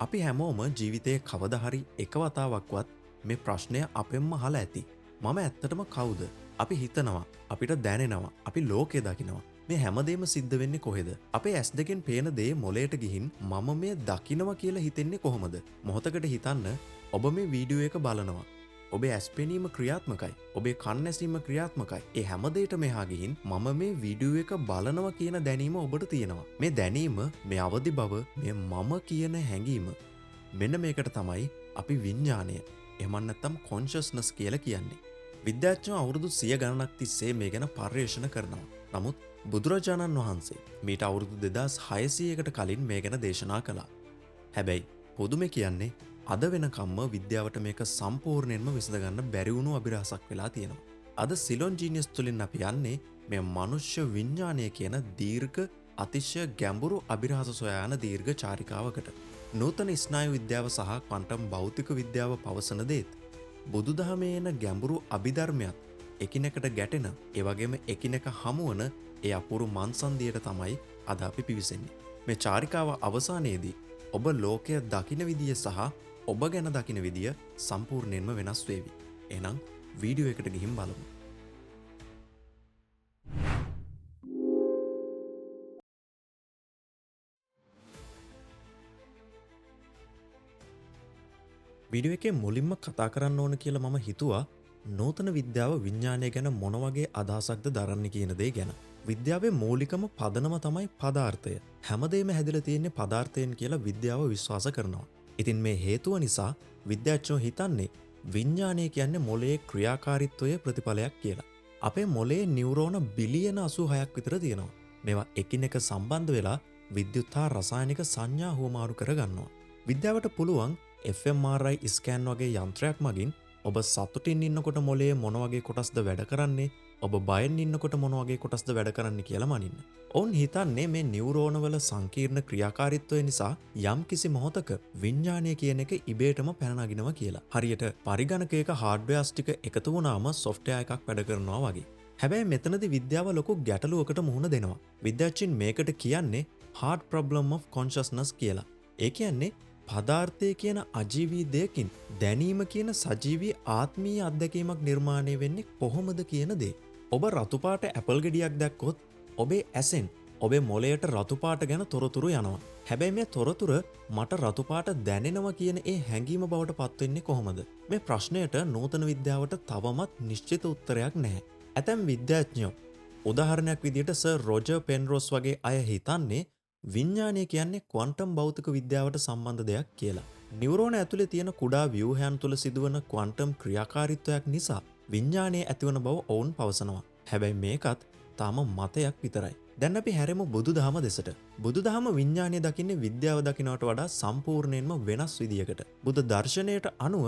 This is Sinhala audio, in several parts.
අපි හැමෝම ජීවිතයේ කවදා හරි එක වතාවක්වත් මේ ප්‍රශ්නය අපෙන්ම අහලා ඇති. මම ඇත්තටම කවුද? අපි හිතනවා, අපිට දැනෙනවා, අපි ලෝකය දකිනවා. මේ හැමදේම සිද්ධ වෙන්නේ කොහෙද? අපේ ඇස් දෙකෙන් පේන දේ මොළයට ගිහින් මම මේ දකිනවා කියලා හිතෙන්නේ කොහොමද? මොහොතකට හිතන්න ඔබ මේ වීඩියෝ එක බලනවා. ඔබේ ඇස් පෙනීම ක්‍රියාත්මකයි. ඔබේ කන් ඇසීම ක්‍රියාත්මකයි. ඒ හැම දෙයකටම එහා ගිහින් මම මේ වීඩියෝ එක බලනවා කියන දැනීම ඔබට තියෙනවා. මේ දැනීම, මේ අවදි බව, මේ මම කියන හැඟීම. මෙන්න මේකට තමයි අපි විඥාණය, එහෙම නැත්නම් කොන්ෂස්නස් කියලා කියන්නේ. විද්‍යාඥයෝ අවුරුදු 100 ගණනක් තිස්සේ මේ ගැන පර්යේෂණ කරනවා. නමුත් බුදුරජාණන් වහන්සේ මීට අවුරුදු 2600කට කලින් මේ ගැන දේශනා කළා. හැබැයි පොදුමේ කියන්නේ අද වෙනකම්ම විද්‍යාවට මේක සම්පූර්ණයෙන්ම විසඳගන්න බැරි වුණු අභිරහසක් වෙලා තියෙනවා. අද සිලොන් ජීනියස් තුලින් අපි යන්නේ මේ මනුෂ්‍ය විඥානය කියන දීර්ඝ අතිශය ගැඹුරු අභිරහස සොයා යන දීර්ඝ චාරිකාවකට. නූතන ස්නායු විද්‍යාව සහ ක්වන්ටම් භෞතික විද්‍යාව පවසන දේත් බුදුදහමේ එන ගැඹුරු අභිධර්මයක් එකිනෙකට ගැටෙන, ඒ වගේම එකිනෙක හමුවන ඒ අපූර්ව මන්සන්දියට තමයි අද අපි පිවිසෙන්නේ. මේ චාරිකාව අවසානයේදී ඔබ ලෝකය දකින විදිය සහ ඔබ ගැන දකින විදිය සම්පූර්ණයෙන්ම වෙනස් වේවි. එහෙනම් වීඩියෝ එකට ගිහින් බලමු. වීඩියෝ එකේ මුලින්ම කතා කරන්න ඕන කියලා මම හිතුවා නූතන විද්‍යාව විඥානය ගැන මොන වගේ අදහසක්ද දරන්නේ කියන දේ ගැන. විද්‍යාවේ මූලිකම පදනම තමයි පදාර්ථය. හැමදේම හැදිලා තියෙන්නේ පදාර්ථයෙන් කියලා විද්‍යාව විශ්වාස කරනවා. ඉතින් මේ හේතුව නිසා විද්‍යාඥයෝ හිතන්නේ විඥානය කියන්නේ මොළයේ ක්‍රියාකාරීත්වයේ ප්‍රතිඵලයක් කියලා. අපේ මොළයේ නියුරෝන බිලියන 86ක් විතර තියෙනවා. මේවා එකිනෙක සම්බන්ධ වෙලා විද්‍යුත් හා රසායනික සංඥා හුවමාරු කරගන්නවා. විද්‍යාවට පුළුවන් fMRI ස්කෑන් වගේ යන්ත්‍රයක් මගින් ඔබ සතුටින් ඉන්නකොට මොළයේ මොන වගේ කොටස්ද වැඩ කරන්නේ, ඔබ බයෙන් ඉන්නකොට මොන වගේ කොටස්ද වැඩ කරන්නේ කියලා මනින්න. ඔවුන් හිතන්නේ මේ නියුරෝනවල සංකීර්ණ ක්‍රියාකාරීත්වය නිසා යම්කිසි මොහොතක විඥානය කියන එක ඉබේටම පැන නගිනවා කියලා. හරියට පරිගණකයක හાર્ඩ්වෙයාර්ස් ටික එකතු වුණාම සොෆ්ට්වෙයාර් එකක් වැඩ කරනවා වගේ. හැබැයි මෙතනදී විද්‍යාව ලොකු ගැටලුවකට මුහුණ දෙනවා. විද්‍යාඥයින් මේකට කියන්නේ hard problem of consciousness කියලා. ඒ කියන්නේ පදාර්ථය කියන අජීවී දෙයකින් දැනීම කියන සජීවී ආත්මීය අත්දැකීමක් නිර්මාණය වෙන්නේ කොහොමද කියන දේ. ඔබ රතු පාට ඇපල් ගෙඩියක් දැක්කොත් ඔබේ ඇසෙන් ඔබේ මොළයට රතු පාට ගැන තොරතුරු යනවා. හැබැයි මේ තොරතුර මට රතු පාට දැනෙනවා කියන ඒ හැඟීම බවට පත් වෙන්නේ කොහොමද? මේ ප්‍රශ්නයට නූතන විද්‍යාවට තවමත් නිශ්චිත උත්තරයක් නැහැ. ඇතැම් විද්‍යාඥයෝ උදාහරණයක් විදිහට සර් රොජර් පෙන්රොස් වගේ අය හිතන්නේ විඥානය කියන්නේ ක්වන්ටම් භෞතික විද්‍යාවට සම්බන්ධ දෙයක් කියලා. නියුරෝන ඇතුලේ තියෙන කුඩා ව්‍යුහයන් තුල සිදුවන ක්වන්ටම් ක්‍රියාකාරීත්වයක් නිසා විඥානය ඇතිවන බව ඔවුන් පවසනවා. හැබැයි මේකත් තාම මතයක් විතරයි. දැන් අපි හැරෙමු බුදුදහම දෙසට. බුදුදහම විඥානය දකින්නේ විද්‍යාව දකින්නට වඩා සම්පූර්ණයෙන්ම වෙනස් විදියකට. බුද්ධ දර්ශනයට අනුව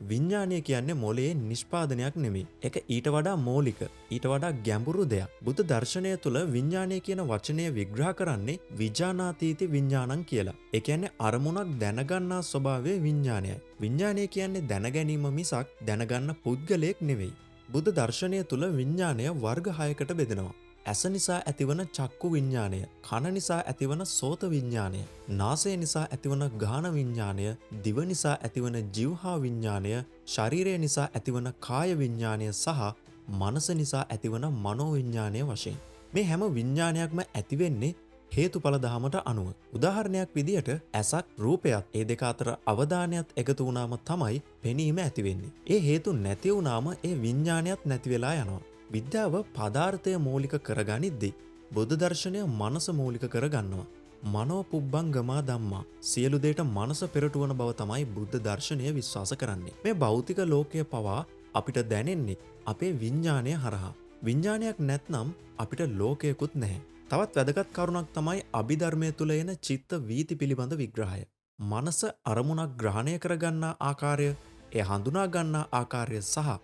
විඥානය කියන්නේ මොළයේ නිෂ්පාදනයක් නෙමෙයි. ඒක ඊට වඩා මৌলিক, ඊට වඩා ගැඹුරු දෙයක්. බුද්ධ දර්ශනය තුළ විඥානය කියන වචනය විග්‍රහ කරන්නේ විජානාතීති විඥානං කියලා. ඒ කියන්නේ අරමුණක් දැනගන්නා ස්වභාවයේ විඥානයයි. විඥානය කියන්නේ දැනගැනීම මිසක් දැනගන්න පුද්ගලයෙක් නෙවෙයි. බුද්ධ දර්ශනය තුළ විඥානය වර්ග 6කට බෙදෙනවා. ඇස නිසා ඇතිවන චක්කු විඥානය, කන නිසා ඇතිවන සෝත විඥානය, නාසය නිසා ඇතිවන ගාහන විඥානය, දිව නිසා ඇතිවන જીවහා විඥානය, ශරීරය නිසා ඇතිවන කාය විඥානය සහ මනස නිසා ඇතිවන මනෝ විඥානය වශයෙන්. මේ හැම විඥානයක්ම ඇති වෙන්නේ හේතුඵල ධමයට අනුව. උදාහරණයක් විදියට ඇසක් රූපයත් ඒ දෙක අතර අවදානයත් එකතු වුණාම තමයි පෙනීම ඇති වෙන්නේ. ඒ හේතු නැති වුණාම ඒ විඥානයත් නැති වෙලා යනවා. විද්‍යාව පදාර්ථය මූලික කරගනිද්දී බුද්ධ දර්ශනය මනස මූලික කරගන්නවා. මනෝ පුබ්බංගමා ධම්මා, සියලු දේට මනස පෙරටුවන බව තමයි බුද්ධ දර්ශනය විශ්වාස කරන්නේ. මේ භෞතික ලෝකය පවා අපිට දැනෙන්නේ අපේ විඥානය හරහා. විඥානයක් නැත්නම් අපිට ලෝකයකුත් නැහැ. තවත් වැදගත් කරුණක් තමයි අභිධර්මයේ තුල එන චිත්ත වීති පිළිබඳ විග්‍රහය. මනස අරමුණක් ග්‍රහණය කරගන්නා ආකාරය, ඒ හඳුනා ගන්නා ආකාරය සහ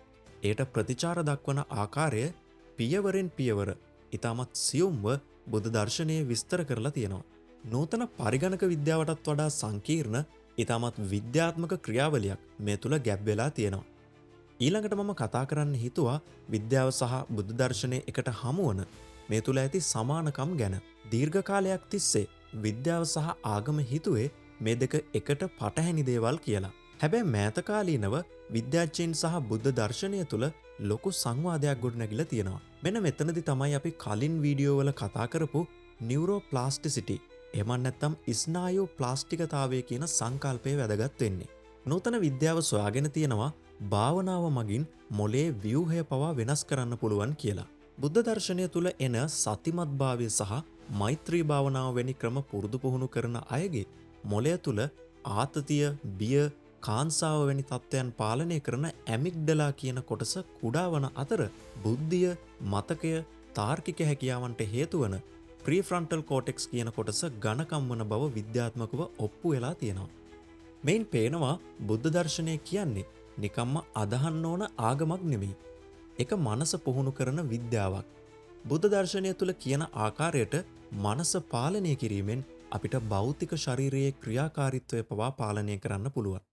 ඒට ප්‍රතිචාර දක්වන ආකාරය පියවරෙන් පියවර ඉතාමත් සියුම්ව බුද්ධ දර්ශනයේ විස්තර කරලා තියෙනවා. නූතන පරිගණක විද්‍යාවටත් වඩා සංකීර්ණ ඉතාමත් විද්‍යාත්මක ක්‍රියාවලියක් මේ තුල ගැබ් වෙලා තියෙනවා. ඊළඟට මම කතා කරන්න හිතුවා විද්‍යාව සහ බුද්ධ දර්ශනය එකට හමුවන මේ තුල ඇති සමානකම් ගැන. දීර්ඝ කාලයක් තිස්සේ විද්‍යාව සහ ආගම හිතුවේ මේ දෙක එකට පටහැනි දේවල් කියලා. හැබැයි මෑතකාලීනව විද්‍යාඥයින් සහ බුද්ධ දර්ශනය තුළ ලොකු සංවාදයක් ගොඩනැගිලා තියෙනවා. මෙන්න මෙතනදි තමයි අපි කලින් වීඩියෝ වල කතා කරපු නියුරෝප්ලාස්ටිසිටි එහෙම නැත්නම් ස්නායු ප්ලාස්ටිකතාවය කියන සංකල්පය වැදගත් වෙන්නේ. නූතන විද්‍යාව සොයාගෙන තියෙනවා භාවනාව මගින් මොලේ ව්‍යුහය පවා වෙනස් කරන්න පුළුවන් කියලා. බුද්ධ දර්ශනය තුළ එන සතිමත්භාවය සහ මෛත්‍රී භාවනාව වැනි ක්‍රම පුරුදු පුහුණු කරන අයගේ මොලය තුළ ආතතිය, බිය, කාන්සාව වැනි තත්ත්වයන් පාලනය කරන ඇමිග්ඩලා කියන කොටස කුඩා වන අතර බුද්ධිය, මතකය, තාර්කික හැකියාවන්ට හේතු වන ප්‍රීෆ්‍රන්ටල් කෝටෙක්ස් කියන කොටස ඝනකම් වන බව විද්‍යාත්මකව ඔප්පු වෙලා තියෙනවා. මෙයින් පේනවා බුද්ධ දර්ශනය කියන්නේ නිකම්ම අදහන්න ඕන ආගමක් නෙමෙයි. ඒක මනස පුහුණු කරන විද්‍යාවක්. බුද්ධ දර්ශනය තුළ කියන ආකාරයට මනස පාලනය කිරීමෙන් අපිට භෞතික ශරීරයේ ක්‍රියාකාරීත්වය පවා පාලනය කරන්න පුළුවන්.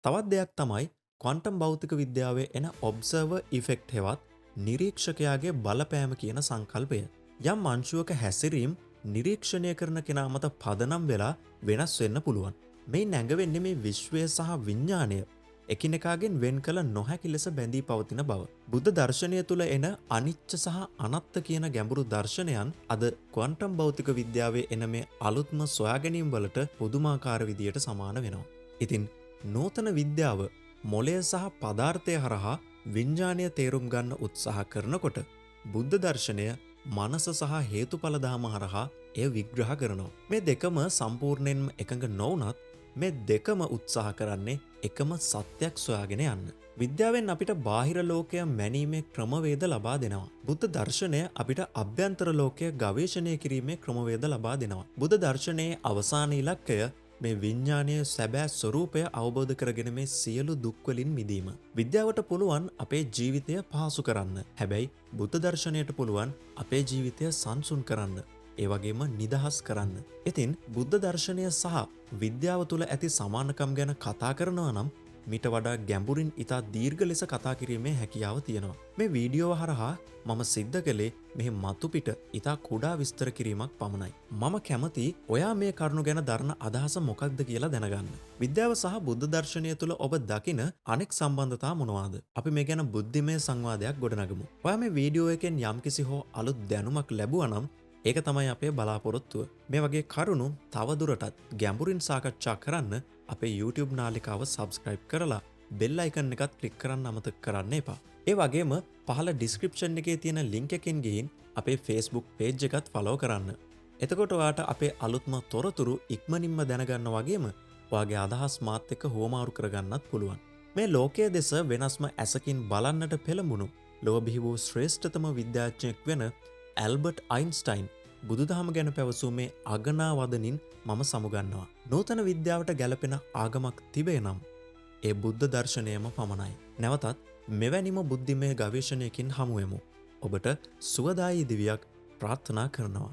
තවත් දෙයක් තමයි ක්වොන්ටම් භෞතික විද්‍යාවේ එන ඔබ්සර්වර් ඉෆෙක්ට් හෙවත් නිරීක්ෂකයාගේ බලපෑම කියන සංකල්පය. යම් අංශුවක හැසිරීම් නිරීක්ෂණය කරන කෙනා මත පදනම් වෙලා වෙනස් වෙන්න පුළුවන්. මේ නැඟවෙන්නේ මේ විශ්වය සහ විඥාණය එකිනෙකාගෙන් වෙන් කළ නොහැකි ලෙස බැඳී පවතින බව. බුද්ධ දර්ශනය තුළ එන අනිච්ච සහ අනත්ත කියන ගැඹුරු දර්ශනයන් අද ක්වොන්ටම් භෞතික විද්‍යාවේ එන මේ අලුත්ම සොයාගැනීම් වලට පුදුමාකාර විදියට සමාන වෙනවා. ඉතින් නූතන විද්‍යාව මොලය සහ පදාර්ථය හරහා විඥාණය තේරුම් ගන්න උත්සාහ කරනකොට බුද්ධ දර්ශනය මනස සහ හේතුඵල ධම හරහා එය විග්‍රහ කරනවා. මේ දෙකම සම්පූර්ණයෙන්ම එකඟ නොවුනත් මේ දෙකම උත්සාහ කරන්නේ එකම සත්‍යයක් සොයාගෙන යන්න. විද්‍යාවෙන් අපිට බාහිර ලෝකය මැනීමේ ක්‍රමවේද ලබා දෙනවා. බුද්ධ දර්ශනය අපිට අභ්‍යන්තර ලෝකය ගවේෂණය කිරීමේ ක්‍රමවේද ලබා දෙනවා. බුද්ධ දර්ශනයේ අවසාන ඉලක්කය මේ විඥානයේ සැබෑ ස්වરૂපය අවබෝධ කරගෙන මේ සියලු දුක් වලින් මිදීම. විද්‍යාවට පුළුවන් අපේ ජීවිතය පහසු කරන්න. හැබැයි බුද්ධ දර්ශනයට පුළුවන් අපේ ජීවිතය සංසුන් කරන්න. ඒ වගේම නිදහස් කරන්න. ඉතින් බුද්ධ දර්ශනය සහ විද්‍යාව තුළ ඇති සමානකම් ගැන කතා කරනවා නම් මිට වඩා ගැඹුරින් ඉතා දීර්ඝ ලෙස කතා කිරීමේ හැකියාව තියෙනවා. මේ වීඩියෝව හරහා මම සිද්ධ කළේ මෙහි මතුපිට ඉතා කුඩා විස්තර කිරීමක් පමණයි. මම කැමති ඔයා මේ කරුණු ගැන දරන අදහස මොකක්ද කියලා දැනගන්න. විද්‍යාව සහ බුද්ධ දර්ශනය තුළ ඔබ දකින අනෙක් සම්බන්ධතා මොනවාද? අපි මේ ගැන බුද්ධිමය සංවාදයක් ගොඩනගමු. ඔයා මේ වීඩියෝ එකෙන් යම්කිසි හෝ අලුත් දැනුමක් ලැබුවා නම් ඒක තමයි අපේ බලාපොරොත්තුව. මේ වගේ කරුණු තවදුරටත් ගැඹුරින් සාකච්ඡා කරන්න අපේ YouTube නාලිකාව subscribe කරලා bell icon එකත් click කරන්න අමතක කරන්න එපා. ඒ වගේම පහළ description එකේ තියෙන link එකෙන් ගිහින් අපේ Facebook page එකත් follow කරන්න. එතකොට ඔයාට අපේ අලුත්ම තොරතුරු ඉක්මනින්ම දැනගන්න වගේම ඔයාගේ අදහස් මාත් එක්ක හෝමාරු කරගන්නත් පුළුවන්. මේ ලෝකයේ දෙස වෙනස්ම ඇසකින් බලන්නට පෙළඹුණු ලොව බිහි වූ ශ්‍රේෂ්ඨතම විද්‍යාඥයෙක් වෙන ඇල්බර්ට් අයින්ස්ටයින් බුදුදහම ගැන පැවසූ මේ අගනා වදනින් මම සමුගන්නවා. නූතන විද්‍යාවට ගැලපෙන ආගමක් තිබේ නම් ඒ බුද්ධ දර්ශනයම පමණයි. නැවතත් මෙවැනිම බුද්ධිමය ගවේෂණයකින් හමුවෙමු. ඔබට සුවදායී දිවියක් ප්‍රාර්ථනා කරනවා.